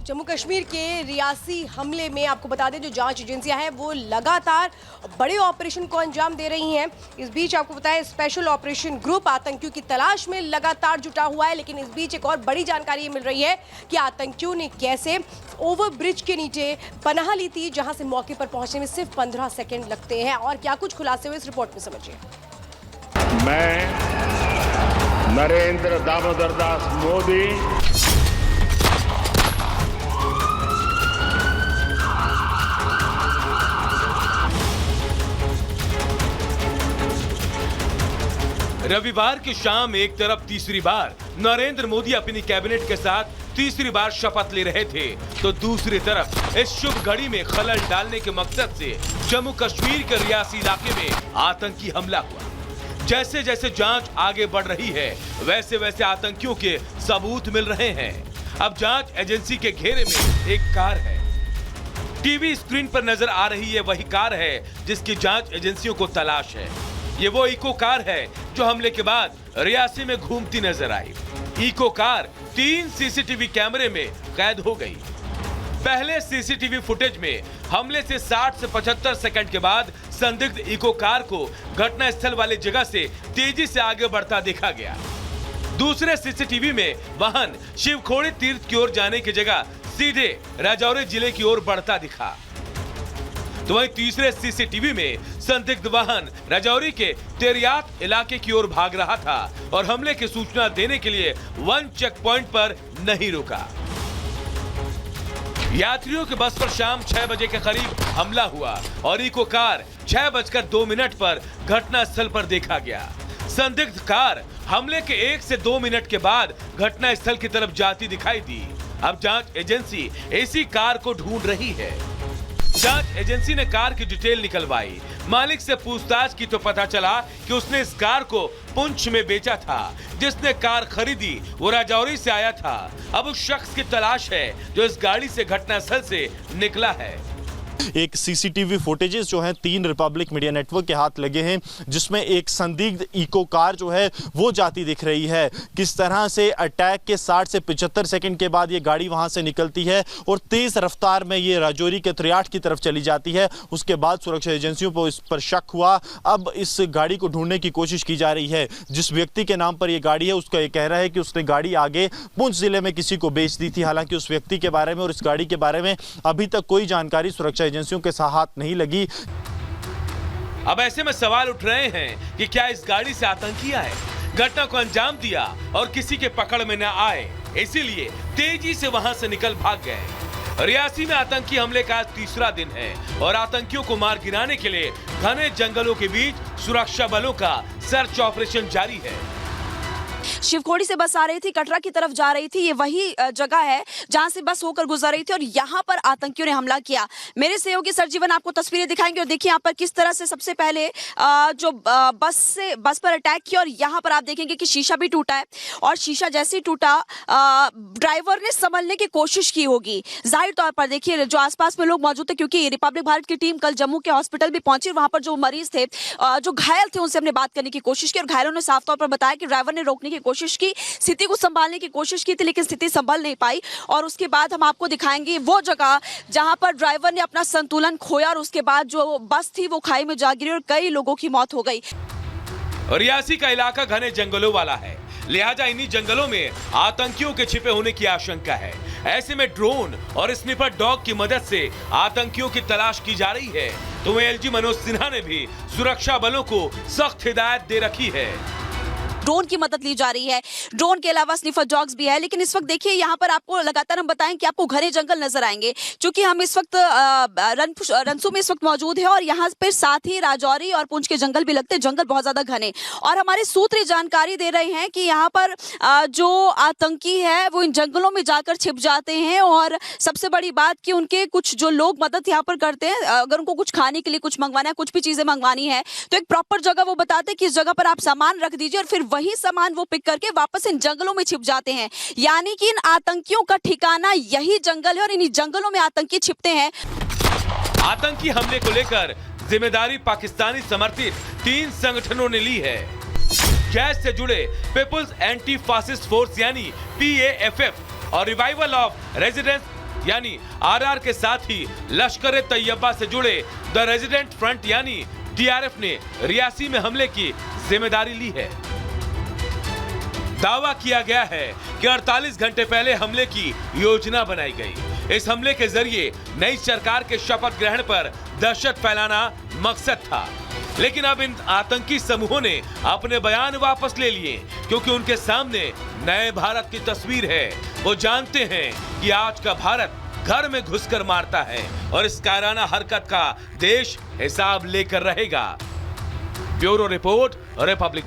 जम्मू कश्मीर के रियासी हमले में आपको बता दें जो जांच एजेंसियां हैं वो लगातार बड़े ऑपरेशन को अंजाम दे रही हैं। इस बीच आपको बताएं स्पेशल ऑपरेशन ग्रुप आतंकियों की तलाश में लगातार जुटा हुआ है। लेकिन इस बीच एक और बड़ी जानकारी ये मिल रही है कि आतंकियों ने कैसे ओवरब्रिज के नीचे पनाह ली थी, जहां से मौके पर पहुंचने में सिर्फ 15 सेकेंड लगते हैं। और क्या कुछ खुलासे हुए इस रिपोर्ट में समझिए। मैं नरेंद्र दामोदर दास मोदी रविवार की शाम एक तरफ तीसरी बार नरेंद्र मोदी अपनी कैबिनेट के साथ तीसरी बार शपथ ले रहे थे, तो दूसरी तरफ इस शुभ घड़ी में खलल डालने के मकसद से जम्मू कश्मीर के रियासी इलाके में आतंकी हमला हुआ। जैसे जैसे जांच आगे बढ़ रही है वैसे वैसे आतंकियों के सबूत मिल रहे हैं। अब जांच एजेंसी के घेरे में एक कार है। टीवी स्क्रीन पर नजर आ रही है वही कार है जिसकी जांच एजेंसियों को तलाश है। ये वो इको कार है जो हमले के बाद रियासी में घूमती नजर आई। इको कार 3 सीसीटीवी कैमरे में कैद हो गई। पहले सीसीटीवी फुटेज में हमले से 60 से 75 सेकंड के बाद संदिग्ध इको कार को घटना स्थल वाली जगह से तेजी से आगे बढ़ता देखा गया। दूसरे सीसीटीवी में वाहन शिवखोड़ी तीर्थ की ओर जाने की जगह सीधे राजौरी जिले की ओर बढ़ता दिखा। तो वहीं तीसरे सीसीटीवी में संदिग्ध वाहन राजौरी के तेरियात इलाके की ओर भाग रहा था और हमले की सूचना देने के लिए 1 चेक पॉइंट पर नहीं रुका। यात्रियों की बस पर शाम 6 बजे के करीब हमला हुआ और इको कार 6:02 पर घटना स्थल पर देखा गया। संदिग्ध कार हमले के 1 से 2 मिनट के बाद घटना स्थल की तरफ जाती दिखाई दी। अब जांच एजेंसी इसी कार को ढूंढ रही है। जांच एजेंसी ने कार की डिटेल निकलवाई। मालिक से पूछताछ की तो पता चला कि उसने इस कार को पुंछ में बेचा था। जिसने कार खरीदी वो राजौरी से आया था। अब उस शख्स की तलाश है जो इस गाड़ी से घटनास्थल से निकला है। एक सीसीटीवी फुटेजेस जो हैं 3 रिपब्लिक मीडिया नेटवर्क के हाथ लगे हैं, जिसमें एक संदिग्ध इको कार जो है वो जाती दिख रही है। किस तरह से अटैक के 60 से 75 सेकंड के बाद ये गाड़ी वहां से निकलती है और तेज रफ्तार में ये राजौरी के त्रियाट की तरफ चली जाती है। उसके बाद सुरक्षा एजेंसियों को इस पर शक हुआ। अब इस गाड़ी को ढूंढने की कोशिश की जा रही है। जिस व्यक्ति के नाम पर यह गाड़ी है उसका ये कह रहा है कि उसने गाड़ी आगे पुंछ जिले में किसी को बेच दी थी। हालांकि उस व्यक्ति के बारे में और इस गाड़ी के बारे में अभी तक कोई जानकारी सुरक्षा एजेंसियों के साथ नहीं लगी। अब ऐसे में सवाल उठ रहे हैं कि क्या इस गाड़ी से आतंकी आए, घटना को अंजाम दिया और किसी के पकड़ में न आए, इसीलिए तेजी से वहां से निकल भाग गए। रियासी में आतंकी हमले का आज तीसरा दिन है और आतंकियों को मार गिराने के लिए घने जंगलों के बीच सुरक्षा बलों का सर्च ऑपरेशन जारी है। शिवखोड़ी से बस आ रही थी, कटरा की तरफ जा रही थी। ये वही जगह है जहां से बस होकर गुजर रही थी और यहाँ पर आतंकियों ने हमला किया। मेरे सहयोगी सरजीवन आपको तस्वीरें दिखाएंगे और देखिए यहाँ पर किस तरह से सबसे पहले जो बस पर अटैक किया और यहाँ पर आप देखेंगे कि शीशा भी टूटा है और शीशा जैसे ही टूटा ड्राइवर ने संभलने की कोशिश की होगी। जाहिर तौर पर देखिए जो आसपास में लोग मौजूद थे, क्योंकि रिपब्लिक भारत की टीम कल जम्मू के हॉस्पिटल भी पहुंची। वहां पर जो मरीज थे, जो घायल थे, उनसे हमने बात करने की कोशिश की और घायलों ने साफ तौर पर बताया कि ड्राइवर ने रोकने की कोशिश की, स्थिति को संभालने की कोशिश की थी, लेकिन स्थिति संभल नहीं पाई। और उसके बाद हम आपको दिखाएंगे वो जगह जहां पर ड्राइवर ने अपना संतुलन खोया और उसके बाद जो बस थी वो खाई में जा गिरी और कई लोगों की मौत हो गई। रियासी का इलाका घने जंगलों वाला है, लिहाजा इन्हीं जंगलों में आतंकियों के छिपे होने की आशंका है। ऐसे में ड्रोन और स्निपर डॉग की मदद से आतंकियों की तलाश की जा रही है। तो एलजी मनोज सिन्हा ने भी सुरक्षा बलों को सख्त हिदायत दे रखी है। ड्रोन की मदद ली जा रही है। ड्रोन के अलावा स्निफर डॉग्स भी है। लेकिन इस वक्त देखिए यहाँ पर आपको लगातार हम बताएं कि आपको घने जंगल नजर आएंगे, क्योंकि हम इस वक्त रनसू में इस वक्त मौजूद है और यहाँ पर साथ ही राजौरी और पुंछ के जंगल भी लगते हैं। जंगल बहुत ज्यादा घने और हमारे सूत्र जानकारी दे रहे हैं कि यहाँ पर जो आतंकी है वो इन जंगलों में जाकर छिप जाते हैं और सबसे बड़ी बात कि उनके कुछ जो लोग मदद यहाँ पर करते हैं, अगर उनको कुछ खाने के लिए कुछ मंगवाना है, कुछ भी चीजें मंगवानी है, तो एक प्रॉपर जगह वो बताते हैं कि इस जगह पर आप सामान रख दीजिए और फिर वही सामान वो पिक करके वापस इन जंगलों में छिप जाते हैं। यानी कि इन आतंकियों का ठिकाना यही जंगल है और इन्हीं जंगलों में आतंकी छिपते हैं। आतंकी हमले को लेकर जिम्मेदारी पाकिस्तानी समर्थित 3 संगठनों ने ली है। गैस से जुड़े पीपुल्स एंटी फासिस्ट फोर्स यानी PAFF और रिवाइवल ऑफ रेजिडेंस यानी आरआर के साथ ही लश्कर तैयबा से जुड़े द रेजिडेंट फ्रंट यानी डीआरएफ ने रियासी में हमले की जिम्मेदारी ली है। दावा किया गया है कि 48 घंटे पहले हमले की योजना बनाई गई। इस हमले के जरिए नई सरकार के शपथ ग्रहण पर दहशत फैलाना मकसद था, लेकिन अब इन आतंकी समूहों ने अपने बयान वापस ले लिए, क्योंकि उनके सामने नए भारत की तस्वीर है। वो जानते हैं कि आज का भारत घर में घुसकर मारता है और इस कायराना हरकत का देश हिसाब लेकर रहेगा। Bureau report, Republic.